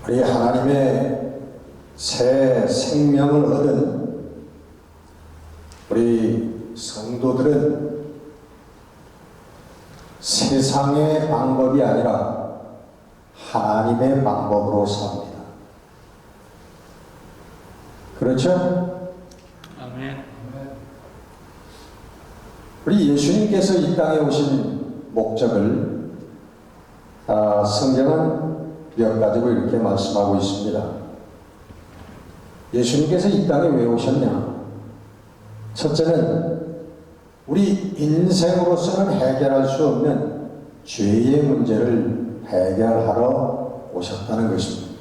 우리 하나님의 새 생명을 얻은 우리 성도들은 세상의 방법이 아니라 하나님의 방법으로 삽니다. 그렇죠? 아멘. 우리 예수님께서 이 땅에 오신 목적을 성경은 몇 가지로 이렇게 말씀하고 있습니다. 예수님께서 이 땅에 왜 오셨냐? 첫째는 우리 인생으로서는 해결할 수 없는 죄의 문제를 해결하러 오셨다는 것입니다.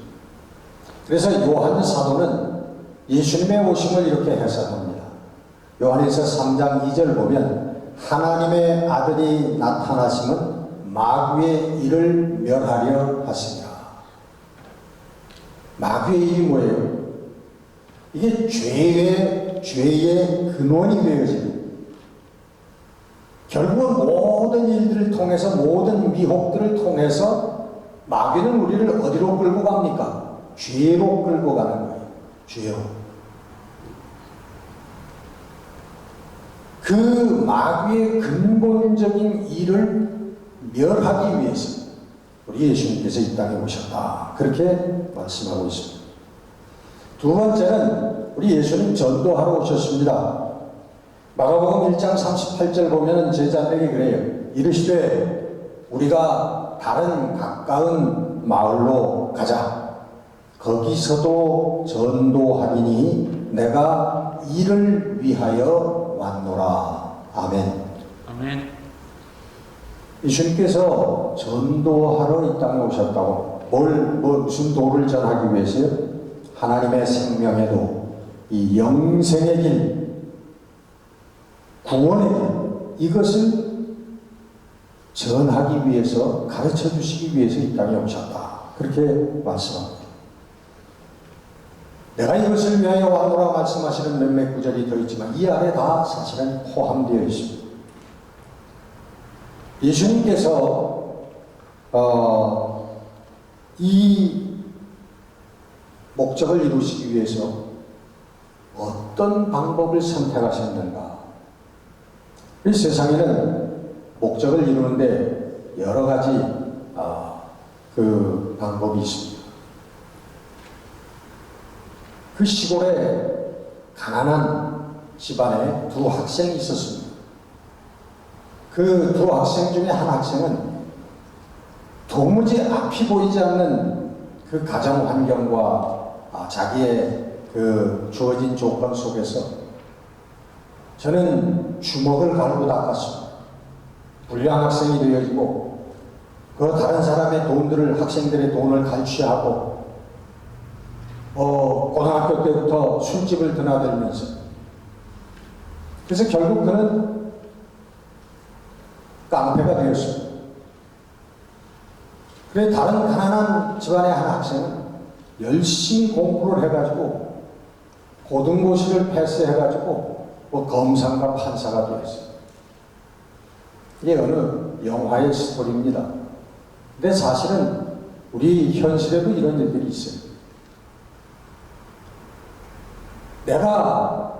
그래서 요한 사도는 예수님의 오심을 이렇게 해석합니다. 요한에서 3장 2절 보면 하나님의 아들이 나타나심은 마귀의 일을 멸하려 하시니라. 마귀의 일이 뭐예요? 이게 죄의 근원이 되어집니다. 결국은 모든 일들을 통해서, 모든 미혹들을 통해서 마귀는 우리를 어디로 끌고 갑니까? 죄로 끌고 가는 거예요. 죄로. 그 마귀의 근본적인 일을 멸하기 위해서 우리 예수님께서 이 땅에 오셨다. 그렇게 말씀하고 있습니다. 두 번째는 우리 예수님 전도하러 오셨습니다. 마가복음 1장 38절 보면 제자들에게 그래요. 이르시되 우리가 다른 가까운 마을로 가자. 거기서도 전도하리니 내가 이를 위하여 왔노라. 아멘. 아멘. 예수님께서 전도하러 이 땅에 오셨다고. 무슨 도를 전하기 위해서요? 하나님의 생명의 도, 이 영생의 길, 구원의 길, 이것을 전하기 위해서, 가르쳐 주시기 위해서 이 땅에 오셨다. 그렇게 말씀합니다. 내가 이것을 위하여 왔노라 말씀하시는 몇몇 구절이 들어있지만 이 안에 다 사실은 포함되어 있습니다. 예수님께서 이 목적을 이루시기 위해서 어떤 방법을 선택하셨는가? 이 세상에는 목적을 이루는데 여러 가지 그 방법이 있습니다. 그 시골에 가난한 집안에 두 학생이 있었습니다. 그 두 학생 중에 한 학생은 도무지 앞이 보이지 않는 그 가정 환경과 자기의 그 주어진 조건 속에서 저는 주먹을 갈고 닦았습니다. 불량 학생이 되어지고 그 다른 사람의 돈들을, 학생들의 돈을 갈취하고 고등학교 때부터 술집을 드나들면서, 그래서 결국 그는 깡패가 되었습니다. 그래 다른 가난한 집안의 한 학생은 열심히 공부를 해가지고 고등고시를 패스해가지고 검사가 판사가 되었어요. 이게 어느 영화의 스토리입니다. 근데 사실은 우리 현실에도 이런 일들이 있어요. 내가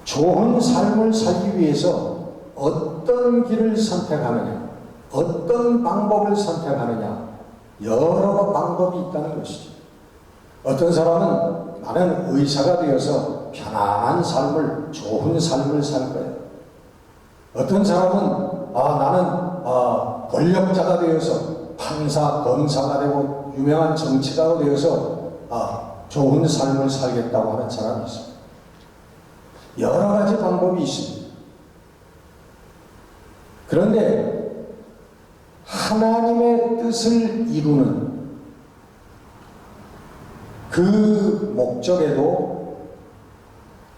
좋은 삶을 살기 위해서 어떤 길을 선택하느냐, 어떤 방법을 선택하느냐, 여러 방법이 있다는 것이죠. 어떤 사람은 나는 의사가 되어서 편안한 삶을, 좋은 삶을 살 거야. 어떤 사람은 나는 권력자가 되어서 판사, 검사가 되고 유명한 정치가가 되어서 좋은 삶을 살겠다고 하는 사람이 있습니다. 여러 가지 방법이 있습니다. 그런데 하나님의 뜻을 이루는 그 목적에도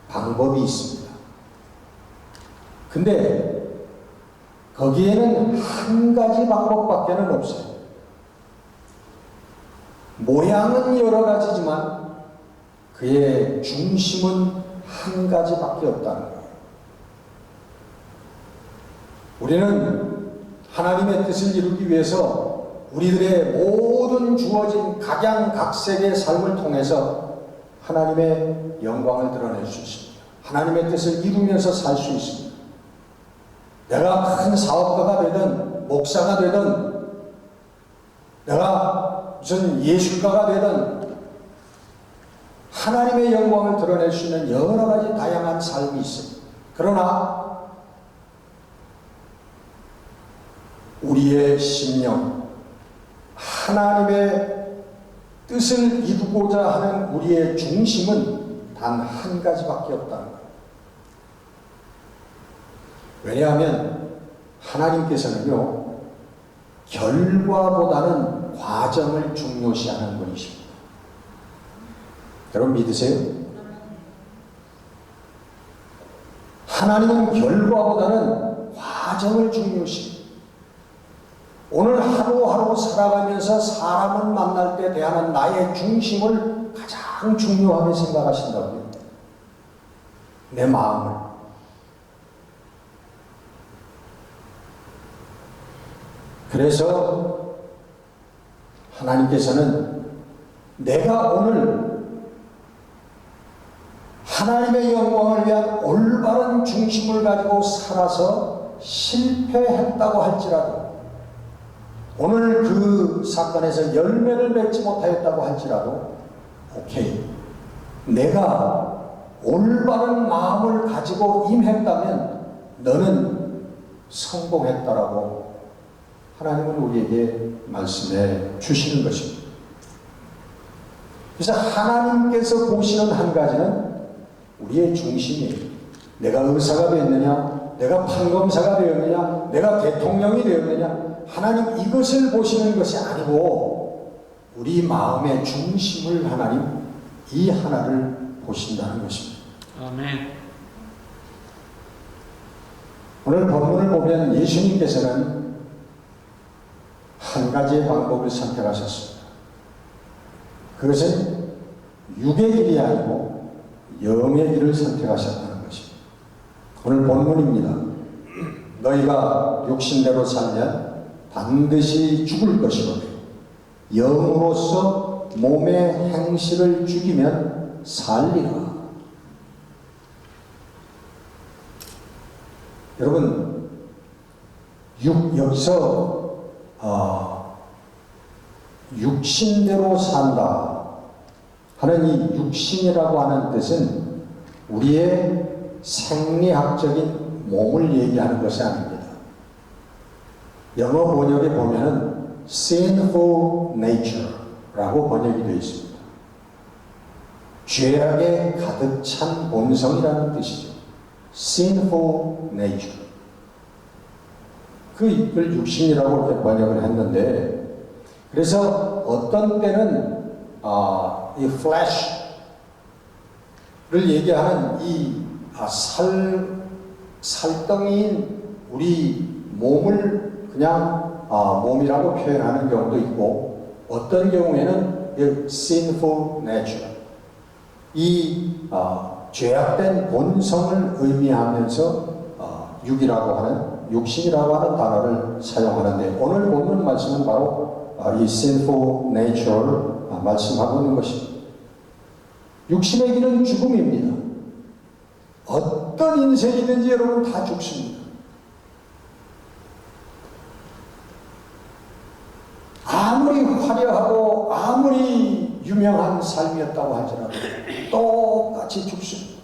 방법이 있습니다. 근데 거기에는 한 가지 방법밖에는 없어요. 모양은 여러 가지지만 그의 중심은 한 가지밖에 없다는 거예요. 우리는 하나님의 뜻을 이루기 위해서 우리들의 모든 주어진 각양각색의 삶을 통해서 하나님의 영광을 드러낼 수 있습니다. 하나님의 뜻을 이루면서 살 수 있습니다. 내가 큰 사업가가 되든 목사가 되든 내가 무슨 예술가가 되든 하나님의 영광을 드러낼 수 있는 여러 가지 다양한 삶이 있습니다. 그러나 우리의 심령, 하나님의 뜻을 이루고자 하는 우리의 중심은 단 한 가지밖에 없다는 거예요. 왜냐하면 하나님께서는요, 결과보다는 과정을 중요시하는 분이십니다. 여러분 믿으세요? 하나님은 결과보다는 과정을 중요시합니다. 오늘 하루하루 살아가면서 사람을 만날 때 대하는 나의 중심을 가장 중요하게 생각하신다고요. 내 마음을. 그래서 하나님께서는 내가 오늘 하나님의 영광을 위한 올바른 중심을 가지고 살아서 실패했다고 할지라도, 오늘 그 사건에서 열매를 맺지 못하였다고 할지라도, 오케이, 내가 올바른 마음을 가지고 임했다면 너는 성공했다라고 하나님은 우리에게 말씀해 주시는 것입니다. 그래서 하나님께서 보시는 한 가지는 우리의 중심이에요. 내가 의사가 되었느냐, 내가 판검사가 되었느냐, 내가 대통령이 되었느냐, 하나님 이것을 보시는 것이 아니고 우리 마음의 중심을 하나님 이 하나를 보신다는 것입니다. 아멘. 오늘 본문을 보면 예수님께서는 한 가지의 방법을 선택하셨습니다. 그것은 육의 길이 아니고 영의 길을 선택하셨다는 것입니다. 오늘 본문입니다. 너희가 육신대로 살면 반드시 죽을 것이거든 영으로서 몸의 행실을 죽이면 살리라. 여러분, 여기서 육신대로 산다 하는 이 육신이라고 하는 뜻은 우리의 생리학적인 몸을 얘기하는 것이 아닙니다. 영어 번역에 보면은 sinful nature라고 번역이 되어 있습니다. 죄악에 가득 찬 본성이라는 뜻이죠. sinful nature. 그걸 육신이라고 이렇게 번역을 했는데, 그래서 어떤 때는 이 flesh를 얘기하는 이 살덩이인 우리 몸을 그냥 몸이라고 표현하는 경우도 있고, 어떤 경우에는 이 sinful nature, 이 죄악된 본성을 의미하면서 육신이라고 하는 단어를 사용하는데, 오늘 보는 말씀은 바로 이 sinful nature를 말씀하고 있는 것입니다. 육신의 길은 죽음입니다. 어떤 인생이든지 여러분 다 죽습니다. 아무리 화려하고 아무리 유명한 삶이었다고 할지라도 똑같이 죽습니다.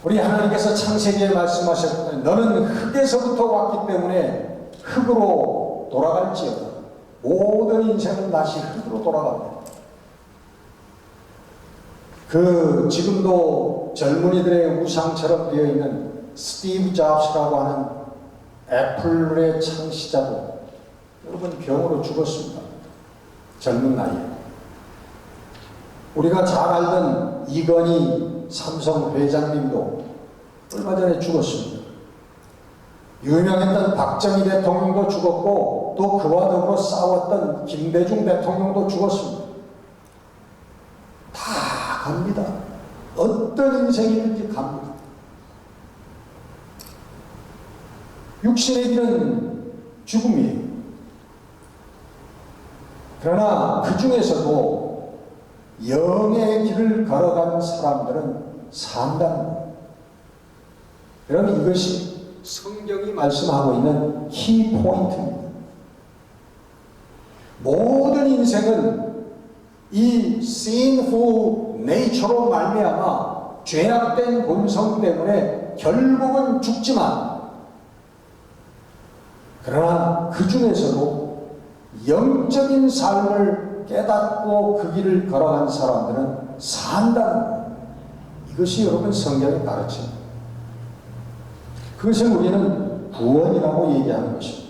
우리 하나님께서 창세기에 말씀하셨거든요. 너는 흙에서부터 왔기 때문에 흙으로 돌아갈지어다. 모든 인생은 다시 흙으로 돌아갑니다. 지금도 젊은이들의 우상처럼 되어 있는 스티브 잡스라고 하는 애플의 창시자도 여러분 병으로 죽었습니다. 젊은 나이에. 우리가 잘 알던 이건희 삼성 회장님도 얼마 전에 죽었습니다. 유명했던 박정희 대통령도 죽었고, 또 그와 더불어 싸웠던 김대중 대통령도 죽었습니다. 다 갑니다. 어떤 인생이든지 갑니다. 육신의 길은 죽음이에요. 그러나 그 중에서도 영의 길을 걸어간 사람들은 산다는 거예요. 여러분, 이것이 성경이 말씀하고 있는 키포인트입니다. 모든 인생은 이 sinful nature로 말미암아 죄악된 본성 때문에 결국은 죽지만, 그러나 그 중에서도 영적인 삶을 깨닫고 그 길을 걸어간 사람들은 산다는 거예요. 이것이 여러분 성경의 가르침입니다. 그것을 우리는 구원이라고 얘기하는 것입니다.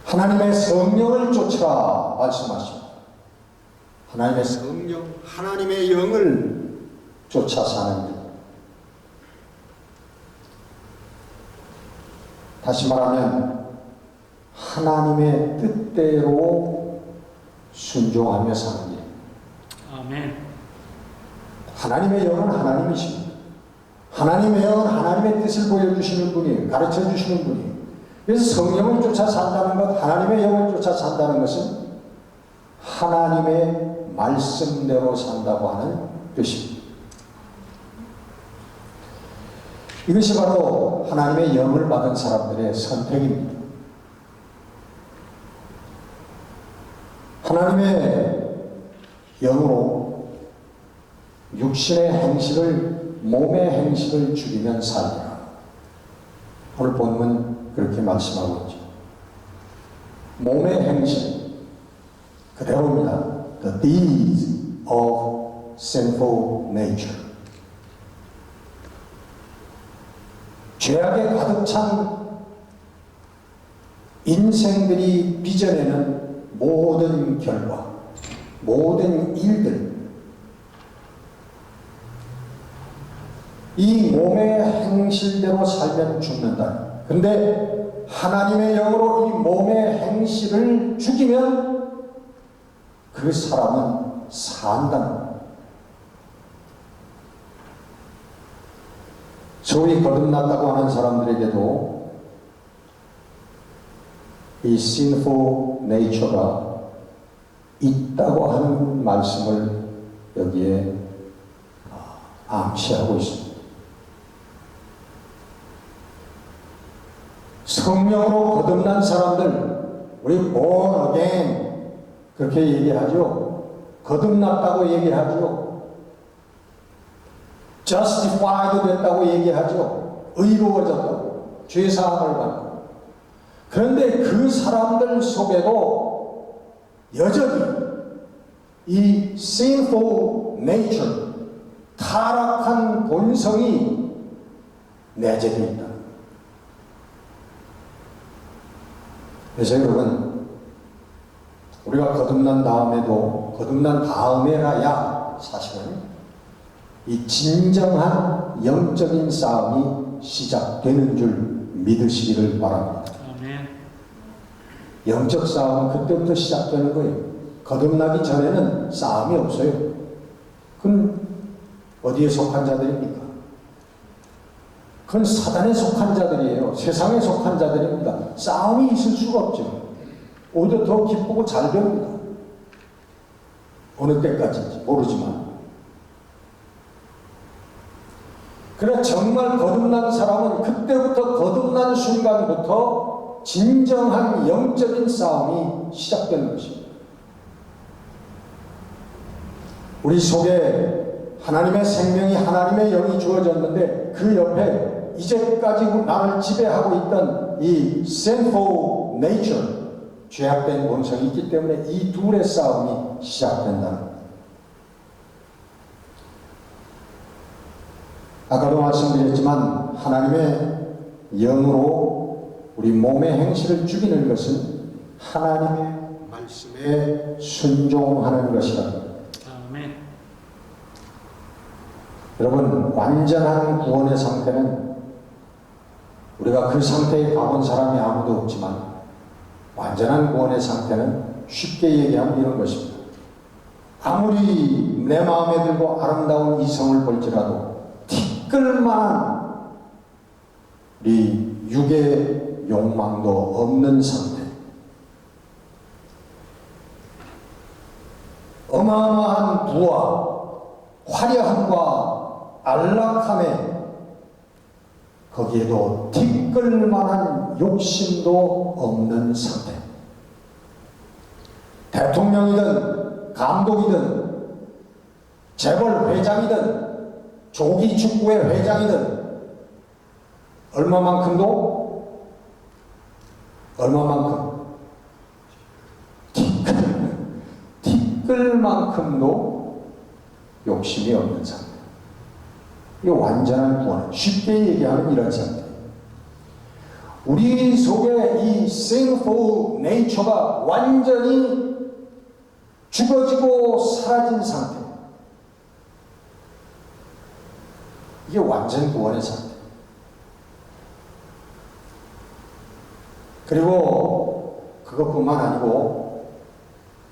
하나님의 성령을 쫓으라 말씀하십니다. 하나님의 성령, 하나님의 영을 쫓아 사는 길. 다시 말하면 하나님의 뜻대로 순종하며 사는 길. 아멘. 하나님의 영은 하나님이십니다. 하나님의 영은 하나님의 뜻을 보여주시는 분이에요. 가르쳐 주시는 분이에요. 그래서 성령을 쫓아 산다는 것, 하나님의 영을 쫓아 산다는 것은 하나님의 말씀대로 산다고 하는 뜻입니다. 이것이 바로 하나님의 영을 받은 사람들의 선택입니다. 하나님의 영으로 육신의 행실을, 몸의 행실을 죽이면 살리라. 오늘 본문 그렇게 말씀하고 있죠. 몸의 행실 그대로입니다. The deeds of sinful nature. 죄악에 가득 찬 인생들이 빚어내는 모든 결과, 모든 일들, 이 몸의 행실대로 살면 죽는다. 근데 하나님의 영으로 이 몸의 행실을 죽이면 그 사람은 산다는 거예요. 소위 거듭났다고 하는 사람들에게도 이 sinful nature가 있다고 하는 말씀을 여기에 암시하고 있습니다. 성령으로 거듭난 사람들, 우리 born again 그렇게 얘기하죠. 거듭났다고 얘기하죠. justified 됐다고 얘기하죠. 의로워졌다고, 죄사함을 받고. 그런데 그 사람들 속에도 여전히 이 sinful nature, 타락한 본성이 내재되어 있다. 그래서 여러분, 우리가 거듭난 다음에라야 사실은 이 진정한 영적인 싸움이 시작되는 줄 믿으시기를 바랍니다. 아멘. 영적 싸움은 그때부터 시작되는 거예요. 거듭나기 전에는 싸움이 없어요. 그건 어디에 속한 자들입니까? 그건 사단에 속한 자들이에요. 세상에 속한 자들입니다. 싸움이 있을 수가 없죠. 오히려 더 기쁘고 잘 됩니다. 어느 때까지인지 모르지만. 그러나 정말 거듭난 사람은 그때부터, 거듭난 순간부터 진정한 영적인 싸움이 시작되는 것입니다. 우리 속에 하나님의 생명이, 하나님의 영이 주어졌는데 그 옆에 이제까지 나를 지배하고 있던 이 sinful nature, 죄악된 본성이 있기 때문에 이 둘의 싸움이 시작된다는 겁니다. 아까도 말씀드렸지만 하나님의 영으로 우리 몸의 행실을 죽이는 것은 하나님의 말씀에 순종하는 것이다. 아멘. 여러분, 완전한 구원의 상태는 우리가 그 상태에 가본 사람이 아무도 없지만, 완전한 구원의 상태는 쉽게 얘기하면 이런 것입니다. 아무리 내 마음에 들고 아름다운 이성을 볼지라도 티끌만한 우리 육의 욕망도 없는 상태. 어마어마한 부와 화려함과 안락함에 거기에도 티끌만한 욕심도 없는 상태. 대통령이든 감독이든 재벌 회장이든 조기 축구회 회장이든 얼마만큼 티끌만큼도 욕심이 없는 상태. 이 완전한 구원. 쉽게 얘기하면 이런 상태. 우리 속에 이 sinful nature가 완전히 죽어지고 사라진 상태. 이게 완전 구원의 상태. 그리고 그것뿐만 아니고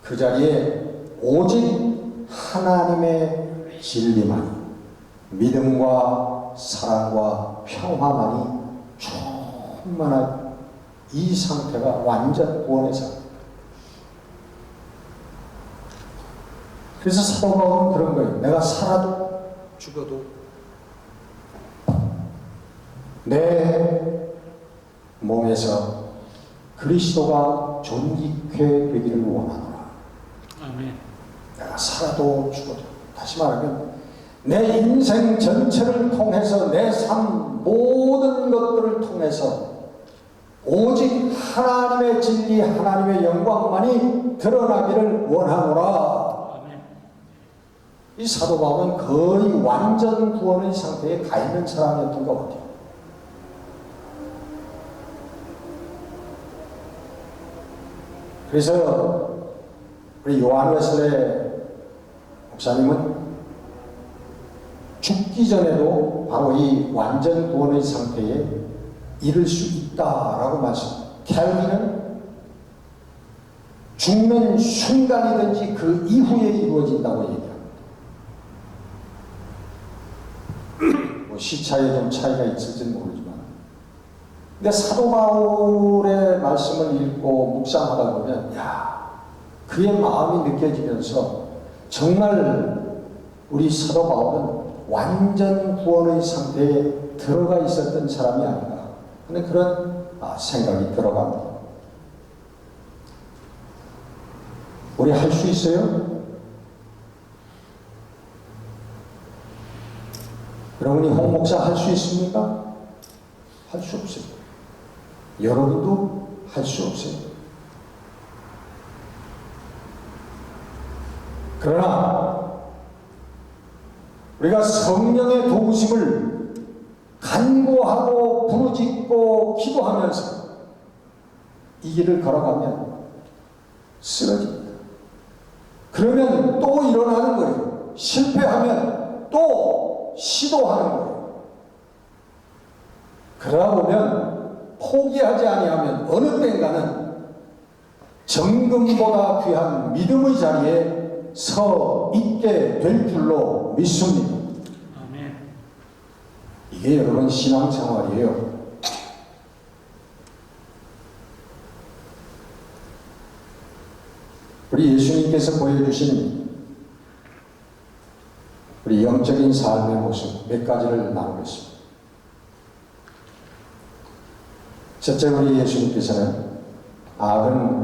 그 자리에 오직 하나님의 진리만이, 믿음과 사랑과 평화만이 충만한 이 상태가 완전 구원의 상태. 그래서 사도 바울은 그런 거예요. 내가 살아도 죽어도 내 몸에서 그리스도가 존귀케 되기를 원하노라. 아멘. 내가 살아도 죽어도, 다시 말하면 내 인생 전체를 통해서, 내 삶 모든 것들을 통해서 오직 하나님의 진리, 하나님의 영광만이 드러나기를 원하노라. 아멘. 이 사도 바울은 거의 완전 구원의 상태에 가 있는 사람이었던 것 같아요. 그래서 우리 요한 웨슬레 목사님은 죽기 전에도 바로 이 완전 구원의 상태에 이를 수 있다라고 말씀합니다. 캘빈은 죽는 순간이든지 그 이후에 이루어진다고 얘기합니다. 뭐 시차에 좀 차이가 있을지는 모르지만, 근데 사도 바울의 말씀을 읽고 묵상하다 보면 그의 마음이 느껴지면서 정말 우리 사도 바울은 완전 구원의 상태에 들어가 있었던 사람이 아닌가 하는 그런 생각이 들어갑니다. 우리 할 수 있어요? 여러분이 홍 목사 할 수 있습니까? 할 수 없어요. 여러분도 할 수 없어요. 그러나 우리가 성령의 도우심을 간구하고 부르짖고 기도하면서 이 길을 걸어가면 쓰러집니다. 그러면 또 일어나는 거예요. 실패하면 또 시도하는 거예요. 그러다 보면 포기하지 아니하면 어느 때인가는 정금보다 귀한 믿음의 자리에 서 있게 될 줄로 믿습니다. 아멘. 이게 여러분 신앙생활이에요. 우리 예수님께서 보여주신 우리 영적인 삶의 모습 몇 가지를 나누겠습니다. 첫째, 우리 예수님께서는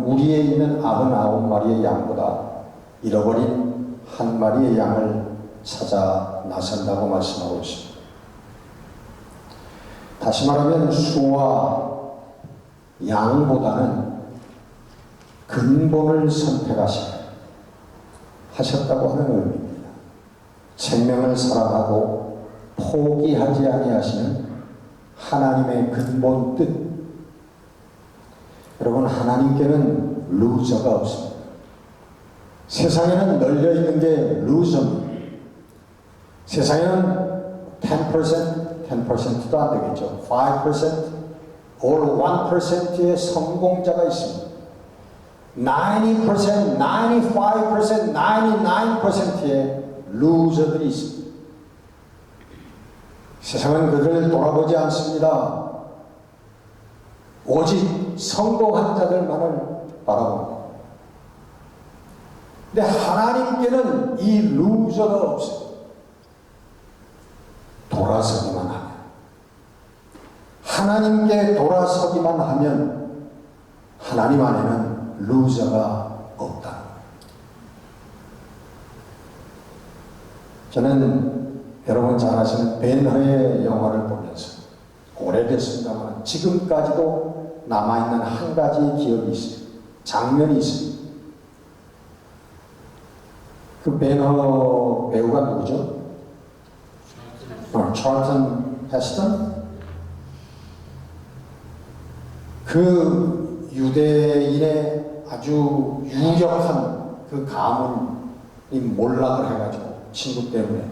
우리에 있는 99마리의 양보다 잃어버린 한 마리의 양을 찾아 나선다고 말씀하고 있습니다. 다시 말하면 수와 양보다는 근본을 하셨다고 하는 의미입니다. 생명을 사랑하고 포기하지 아니하시는 하나님의 근본 뜻. 여러분, 하나님께는 루저가 없습니다. 세상에는 널려있는 게 루저입니다. 세상에는 10%도 안 되겠죠. 5% or 1%의 성공자가 있습니다. 90%, 95%, 99%의 루저들이 있습니다. 세상은 그들을 돌아보지 않습니다. 오직 성공한 자들만을 바라봅니다. 근데 하나님께는 이 루저가 없어요. 돌아서기만 하면, 하나님께 돌아서기만 하면 하나님 안에는 루저가 없다. 저는 여러분 잘 아시는 벤허의 영화를 보면서 오래됐습니다만 지금까지도 남아있는 한 가지 기억이 있어요. 장면이 있어요. 그 벤허 배우가 누구죠? 찰튼 헤스턴? 그 유대인의 아주 유력한 그 가문이 몰락을 해가지고 친구 때문에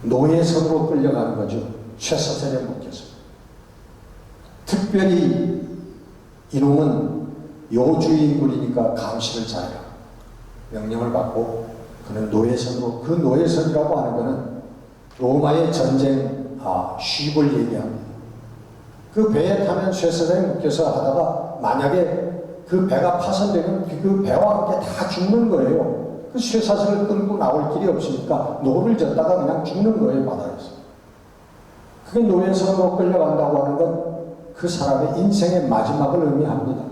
노예선으로 끌려가는 거죠. 쇠사슬에 묶여서. 특별히 이놈은 요주인물이니까 감시를 잘해라 명령을 받고 그는 노예선으로, 그 노예선이라고 하는 것은 로마의 전쟁 쉽을 얘기합니다. 그 배에 타면 쇠사슬에 묶여서 하다가 만약에 그 배가 파손되면 그 배와 함께 다 죽는 거예요. 그 쇠사슬을 끊고 나올 길이 없으니까 노를 젓다가 그냥 죽는 거예요, 바다에서. 그게 노예선으로 끌려간다고 하는 건 그 사람의 인생의 마지막을 의미합니다.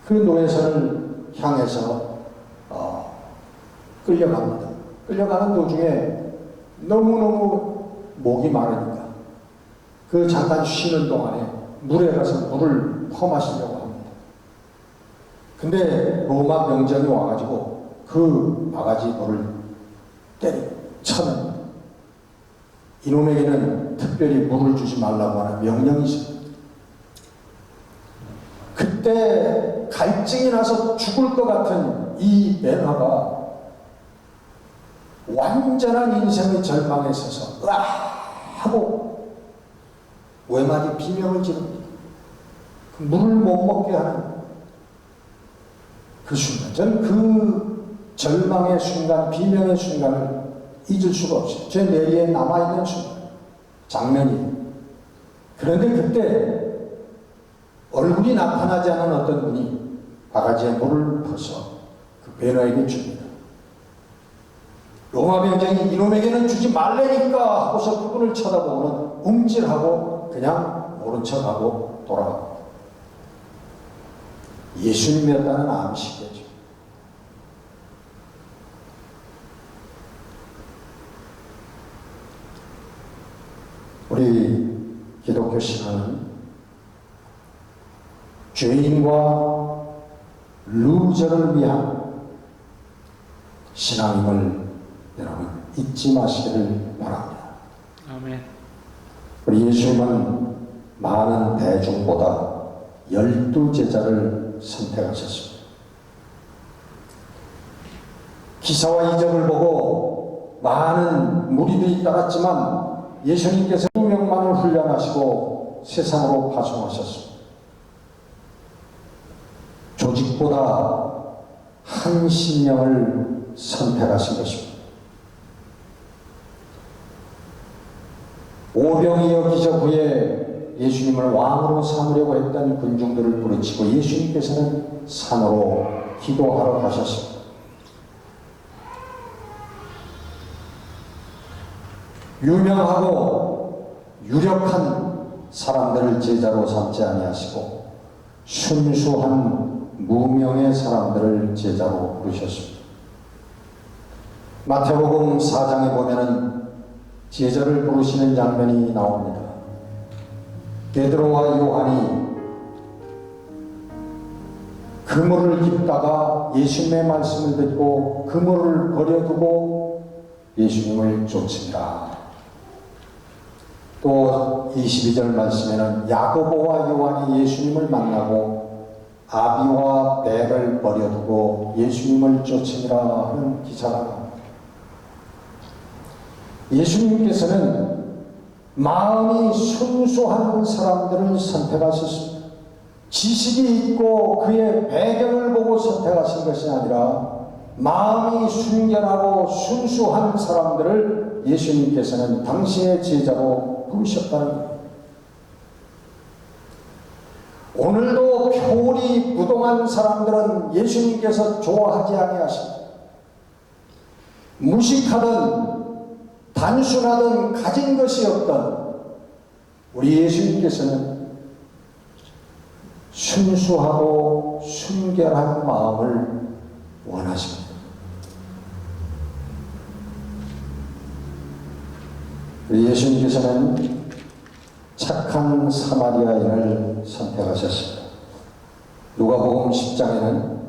그 노예선을 향해서 끌려갑니다. 끌려가는 도중에 너무너무 목이 마르니까 그 잠깐 쉬는 동안에 물에 가서 물을 퍼마시려고 합니다. 근데 로마 병정이 와가지고 그 바가지 돌을 때리고 쳐냅니다. 이놈에게는 특별히 물을 주지 말라고 하는 명령이 있습니다. 그때 갈증이 나서 죽을 것 같은 이 벤허가 완전한 인생의 절망에 서서 으아 하고 외마디 비명을 지릅니다. 물을 못 먹게 하는 그 순간, 저는 그 절망의 순간, 비명의 순간을 잊을 수가 없어요. 제 뇌리에 남아있는 순간, 장면이. 그런데 그때 얼굴이 나타나지 않은 어떤 분이 바가지에 물을 퍼서 그 벤허에게 줍니다. 로마 병정이 이놈에게는 주지 말라니까 하고서 그분을 쳐다보고는 움찔하고 그냥 모른 척하고 돌아갑니다. 예수님이었다는 암시겠죠. 우리 기독교 신앙은 죄인과 루저를 위한 신앙임을 여러분 잊지 마시기를 바랍니다. 아멘. 우리 예수님은 많은 대중보다 12제자를 선택하셨습니다. 기사와 이적을 보고 많은 무리들이 따랐지만 예수님께서 2명만을 훈련하시고 세상으로 파송하셨습니다. 조직보다 한 심령을 선택하신 것입니다. 오병이어 기적 후에 예수님을 왕으로 삼으려고 했던 군중들을 부르치고 예수님께서는 산으로 기도하러 가셨습니다. 유명하고 유력한 사람들을 제자로 삼지 아니하시고 순수한 무명의 사람들을 제자로 부르셨습니다. 마태복음 4장에 보면은 제자를 부르시는 장면이 나옵니다. 베드로와 요한이 그물을 깁다가 예수님의 말씀을 듣고 그물을 버려두고 예수님을 쫓으니라. 또 22절 말씀에는 야고보와 요한이 예수님을 만나고 아비와 배를 버려두고 예수님을 쫓으니라 하는 기사가 나옵니다. 예수님께서는 마음이 순수한 사람들을 선택하셨습니다. 지식이 있고 그의 배경을 보고 선택하신 것이 아니라 마음이 순결하고 순수한 사람들을 예수님께서는 당신의 제자로 부르셨다는 거예요. 오늘도 표리 부동한 사람들은 예수님께서 좋아하지 아니하십니다. 무식하든 단순하든 가진 것이 없던 우리 예수님께서는 순수하고 순결한 마음을 원하십니다. 우리 예수님께서는 착한 사마리아인을 선택하셨습니다. 누가복음 10장에는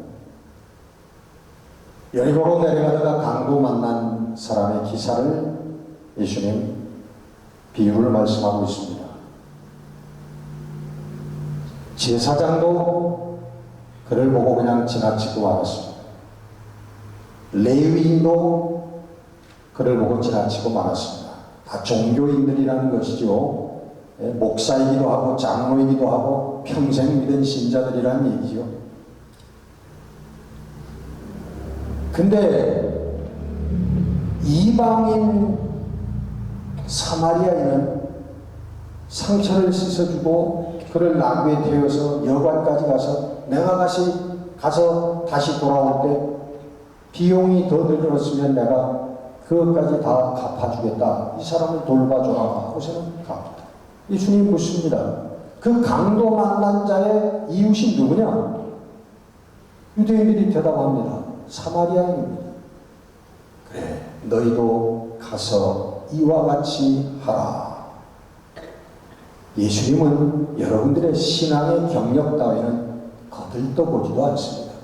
여리고로 내려가다가 강도 만난 사람의 기사를 예수님 비유를 말씀하고 있습니다. 제사장도 그를 보고 그냥 지나치고 말았습니다. 레위인도 그를 보고 지나치고 말았습니다. 다 종교인들이라는 것이죠. 목사이기도 하고 장로이기도 하고 평생 믿은 신자들이라는 얘기죠. 근데 이방인 사마리아인은 상처를 씻어주고 그를 나귀에 태워서 여관까지 가서 내가 가서 다시 돌아올 때 비용이 더 들었으면 내가 그것까지 다 갚아주겠다. 이 사람을 돌봐줘라 하고서는 갚았다. 예수님 묻습니다. 그 강도 만난 자의 이웃이 누구냐? 유대인들이 대답합니다. 사마리아인입니다. 그래, 너희도 가서 이와 같이 하라. 예수님은 여러분들의 신앙의 경력 따위는 거들떠보지도 않습니다.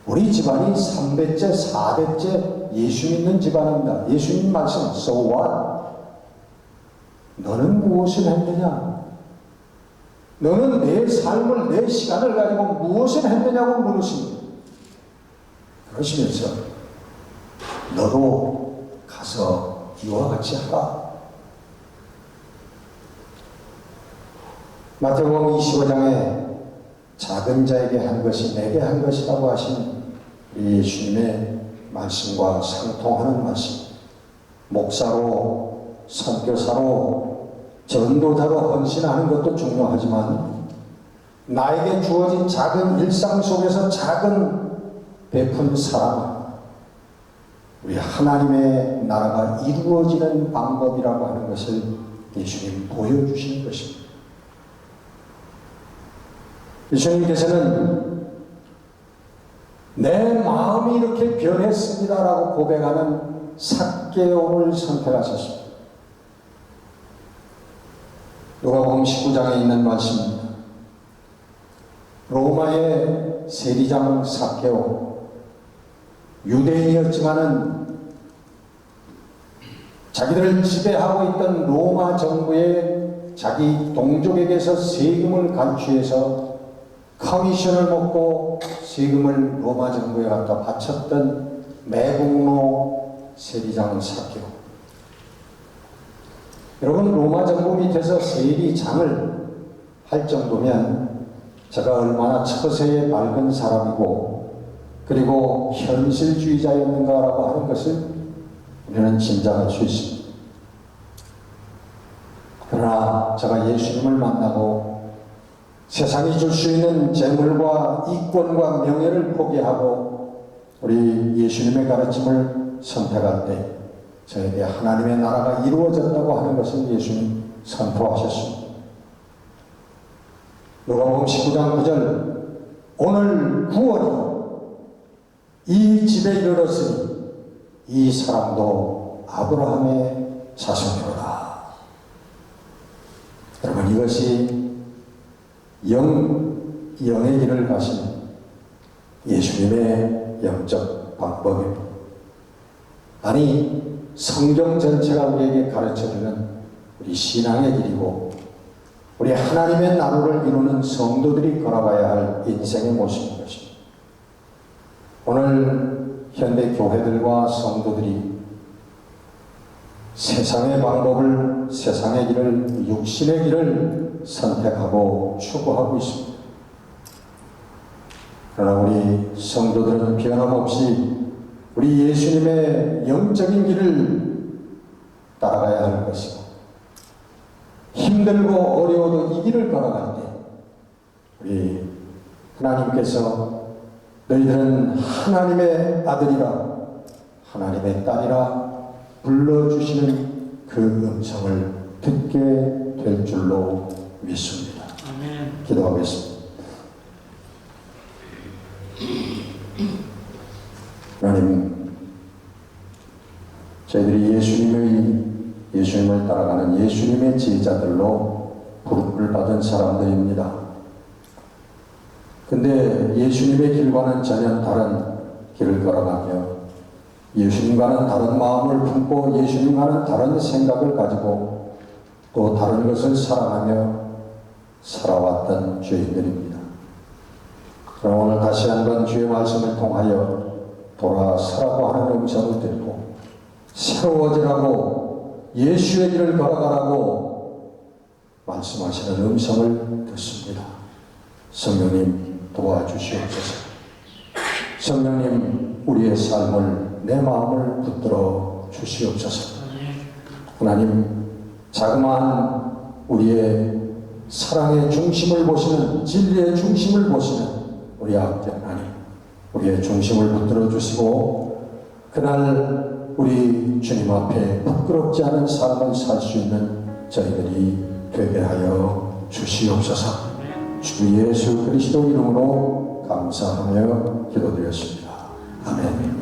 우리 집안이 3대째, 4대째 예수 믿는 집안입니다. 예수님 말씀, so what? 너는 무엇을 했느냐? 너는 내 삶을, 내 시간을 가지고 무엇을 했느냐고 물으십니다. 그러시면서 너도 가서 이와 같이 하라. 마태복음 25장에 작은 자에게 한 것이 내게 한 것이라고 하신 예수님의 말씀과 상통하는 말씀. 목사로, 선교사로, 전도자로 헌신하는 것도 중요하지만 나에게 주어진 작은 일상 속에서 작은 베푼 사랑, 우리 하나님의 나라가 이루어지는 방법이라고 하는 것을 예수님 보여주시는 것입니다. 예수님께서는 내 마음이 이렇게 변했습니다라고 고백하는 삭개오를 선택하셨습니다. 누가복음 19장에 있는 말씀입니다. 로마의 세리장 삭개오, 유대인이었지만은 자기들을 지배하고 있던 로마 정부의 자기 동족에게서 세금을 간취해서 커미션을 먹고 세금을 로마 정부에 갖다 바쳤던 매국노 세리장 삭개오. 여러분, 로마 정부 밑에서 세리장을 할 정도면 제가 얼마나 처세에 밝은 사람이고 그리고 현실주의자였는가라고 하는 것을 우리는 짐작할 수 있습니다. 그러나 제가 예수님을 만나고 세상이 줄 수 있는 재물과 이권과 명예를 포기하고 우리 예수님의 가르침을 선택할 때 저에게 하나님의 나라가 이루어졌다고 하는 것을 예수님 선포하셨습니다. 누가복음 19장 9절, 오늘 구원이 이 집에 이르렀으니 이 사람도 아브라함의 자손이로다. 여러분, 이것이 영의 길을 가신 예수님의 영적 방법입니다. 아니, 성경 전체가 우리에게 가르쳐주는 우리 신앙의 길이고 우리 하나님의 나라를 이루는 성도들이 걸어가야 할 인생의 모습인 것입니다. 오늘 현대 교회들과 성도들이 세상의 방법을, 세상의 길을, 육신의 길을 선택하고 추구하고 있습니다. 그러나 우리 성도들은 변함없이 우리 예수님의 영적인 길을 따라가야 할 것이고 힘들고 어려워도 이 길을 걸어갈 때 하나님께서 너희들은 하나님의 아들이라 하나님의 딸이라 불러주시는 그 음성을 듣게 될 줄로 믿습니다. 아멘. 기도하겠습니다. 하나님, 저희들이 예수님을 따라가는 예수님의 제자들로 부름을 받은 사람들입니다. 근데 예수님의 길과는 전혀 다른 길을 걸어가며 예수님과는 다른 마음을 품고 예수님과는 다른 생각을 가지고 또 다른 것을 사랑하며 살아왔던 죄인들입니다. 그럼 오늘 다시 한번 주의 말씀을 통하여 돌아서라고 하는 음성을 듣고 새로워지라고 예수의 길을 걸어가라고 말씀하시는 음성을 듣습니다. 성령님 도와주시옵소서. 성령님 우리의 삶을 내 마음을 붙들어 주시옵소서. 하나님 자그마한 우리의 사랑의 중심을 보시는 진리의 중심을 보시는 우리 아버지 하나님 우리의 중심을 붙들어 주시고 그날 우리 주님 앞에 부끄럽지 않은 삶을 살 수 있는 저희들이 되게 하여 주시옵소서. 주 예수 그리스도 이름으로 감사하며 기도드렸습니다. 아멘.